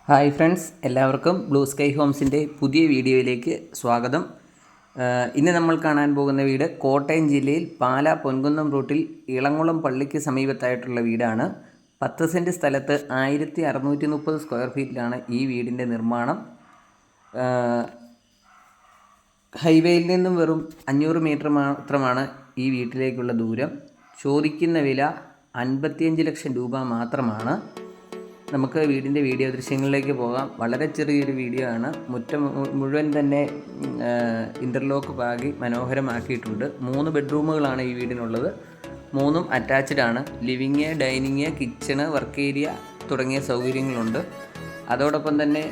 Hi friends, എല്ലാവർക്കും blue sky ഹോംസിൻ്റെ പുതിയ വീഡിയോയിലേക്ക് സ്വാഗതം. ഇന്ന് നമ്മൾ കാണാൻ പോകുന്ന വീട് കോട്ടയം ജില്ലയിൽ പാലാ പൊൻകുന്നം റൂട്ടിൽ ഇളങ്കുളം പള്ളിക്ക് സമീപത്തായിട്ടുള്ള വീടാണ്. 10 സെൻറ്റ് സ്ഥലത്ത് 1630 സ്ക്വയർ ഫീറ്റിലാണ് ഈ വീടിൻ്റെ നിർമ്മാണം. ഹൈവേയിൽ നിന്നും വെറും 500 മീറ്റർ മാത്രമാണ് ഈ വീട്ടിലേക്കുള്ള ദൂരം. ചോദിക്കുന്ന വില 55 ലക്ഷം രൂപ മാത്രമാണ്. നമുക്ക് വീടിൻ്റെ വീഡിയോ ദൃശ്യങ്ങളിലേക്ക് പോകാം. വളരെ ചെറിയൊരു വീഡിയോ ആണ്. മുറ്റം മുഴുവൻ തന്നെ ഇൻ്റർലോക്ക് പാകി മനോഹരമാക്കിയിട്ടുണ്ട്. 3 ബെഡ്റൂമുകളാണ് ഈ വീടിനുള്ളത്. 3ഉം അറ്റാച്ച്ഡ് ആണ്. Living, dining, kitchen, work area തുടങ്ങിയ സൗകര്യങ്ങളുണ്ട്. അതോടൊപ്പം തന്നെ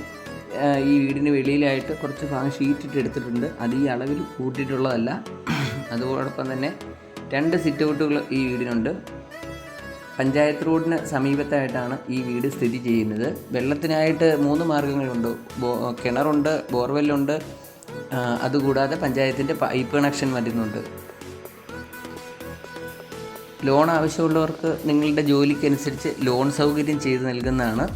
ഈ വീടിന് വെളിയിലായിട്ട് കുറച്ച് ഭാഗം ഷീറ്റിട്ട് എടുത്തിട്ടുണ്ട്. അത് ഈ അളവിൽ കൂട്ടിയിട്ടുള്ളതല്ല. അതോടൊപ്പം തന്നെ 2 സിറ്റ് ഔട്ടുകൾ ഈ വീടിനുണ്ട്. പഞ്ചായത്ത് റോഡിന് സമീപത്തായിട്ടാണ് ഈ വീട് സ്ഥിതി ചെയ്യുന്നത്. വെള്ളത്തിനായിട്ട് 3 മാർഗ്ഗങ്ങളുണ്ട്. കിണറുണ്ട്, ബോർവെല്ലുണ്ട്, അതുകൂടാതെ പഞ്ചായത്തിൻ്റെ പൈപ്പ് കണക്ഷൻ വരുന്നുണ്ട്. ലോൺ ആവശ്യമുള്ളവർക്ക് നിങ്ങളുടെ ജോലിക്കനുസരിച്ച് ലോൺ സൗകര്യം ചെയ്ത് നൽകുന്നതാണ്.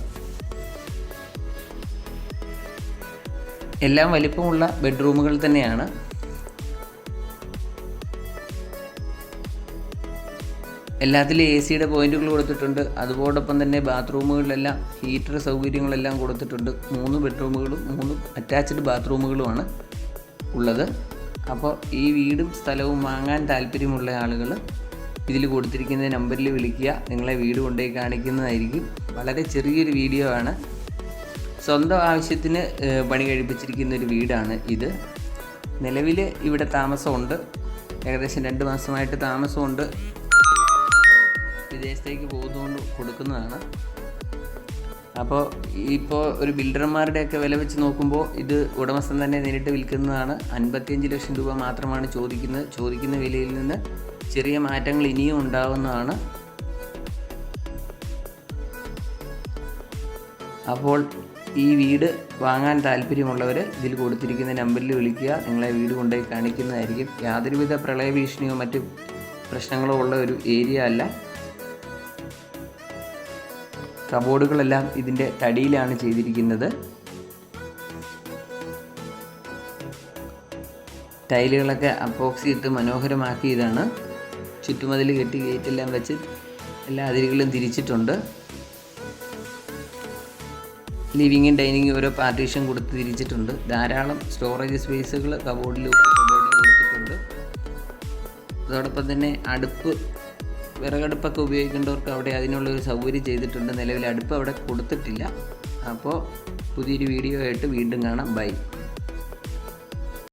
എല്ലാം വലിപ്പമുള്ള ബെഡ്റൂമുകൾ തന്നെയാണ്. എല്ലാത്തിലും AC പോയിൻറ്റുകൾ കൊടുത്തിട്ടുണ്ട്. അതോടൊപ്പം തന്നെ ബാത്റൂമുകളിലെല്ലാം ഹീറ്റർ സൗകര്യങ്ങളെല്ലാം കൊടുത്തിട്ടുണ്ട്. 3 ബെഡ്റൂമുകളും 3 അറ്റാച്ച്ഡ് ബാത്റൂമുകളുമാണ് ഉള്ളത്. അപ്പോൾ ഈ വീടും സ്ഥലവും വാങ്ങാൻ താല്പര്യമുള്ള ആളുകൾ ഇതിൽ കൊടുത്തിരിക്കുന്ന നമ്പറിൽ വിളിക്കുക. നിങ്ങളെ വീട് കൊണ്ടുപോയി കാണിക്കുന്നതായിരിക്കും. വളരെ ചെറിയൊരു വീഡിയോ ആണ്. സ്വന്തം ആവശ്യത്തിന് പണി കഴിപ്പിച്ചിരിക്കുന്ന ഒരു വീടാണ് ഇത്. നിലവിൽ ഇവിടെ താമസമുണ്ട്. ഏകദേശം 2 മാസമായിട്ട് താമസമുണ്ട്. വിദേശത്തേക്ക് പോകുന്നതുകൊണ്ട് കൊടുക്കുന്നതാണ്. അപ്പോൾ ഇപ്പോൾ ഒരു ബിൽഡർമാരുടെയൊക്കെ വില വെച്ച് നോക്കുമ്പോൾ ഇത് ഉടമസ്ഥൻ തന്നെ നേരിട്ട് വിൽക്കുന്നതാണ്. 55 ലക്ഷം രൂപ മാത്രമാണ് ചോദിക്കുന്നത്. ചോദിക്കുന്ന വിലയിൽ നിന്ന് ചെറിയ മാറ്റങ്ങൾ ഇനിയും ഉണ്ടാവുന്നതാണ്. അപ്പോൾ ഈ വീട് വാങ്ങാൻ താല്പര്യമുള്ളവർ ഇതിൽ കൊടുത്തിരിക്കുന്ന നമ്പറിൽ വിളിക്കുക. നിങ്ങളെ വീട് കൊണ്ടുപോയി കാണിക്കുന്നതായിരിക്കും. യാതൊരുവിധ പ്രളയ ഭീഷണിയോ മറ്റ് പ്രശ്നങ്ങളോ ഉള്ള ഒരു ഏരിയ അല്ല. കബോർഡുകളെല്ലാം ഇതിൻ്റെ തടിയിലാണ് ചെയ്തിരിക്കുന്നത്. ടൈലുകളൊക്കെ അപ്പോക്സി ഇട്ട് മനോഹരമാക്കിയതാണ്. ചുറ്റുമതിൽ കെട്ടി ഗേറ്റെല്ലാം വെച്ച് എല്ലാ അതിരുകളും തിരിച്ചിട്ടുണ്ട്. ലിവിങ്ങും ഡൈനിങ്ങും ഓരോ പാർട്ടീഷൻ കൊടുത്ത് തിരിച്ചിട്ടുണ്ട്. ധാരാളം സ്റ്റോറേജ് സ്പേസുകൾ കബോർഡിൽ കൊടുത്തിട്ടുണ്ട്. അതോടൊപ്പം തന്നെ വിറകടുപ്പൊക്കെ ഉപയോഗിക്കേണ്ടവർക്ക് അവിടെ അതിനുള്ളൊരു സൗകര്യം ചെയ്തിട്ടുണ്ട്. നിലവിൽ അടുപ്പ് അവിടെ കൊടുത്തിട്ടില്ല. അപ്പോൾ പുതിയൊരു വീഡിയോ ആയിട്ട് വീണ്ടും കാണാം. ബൈ.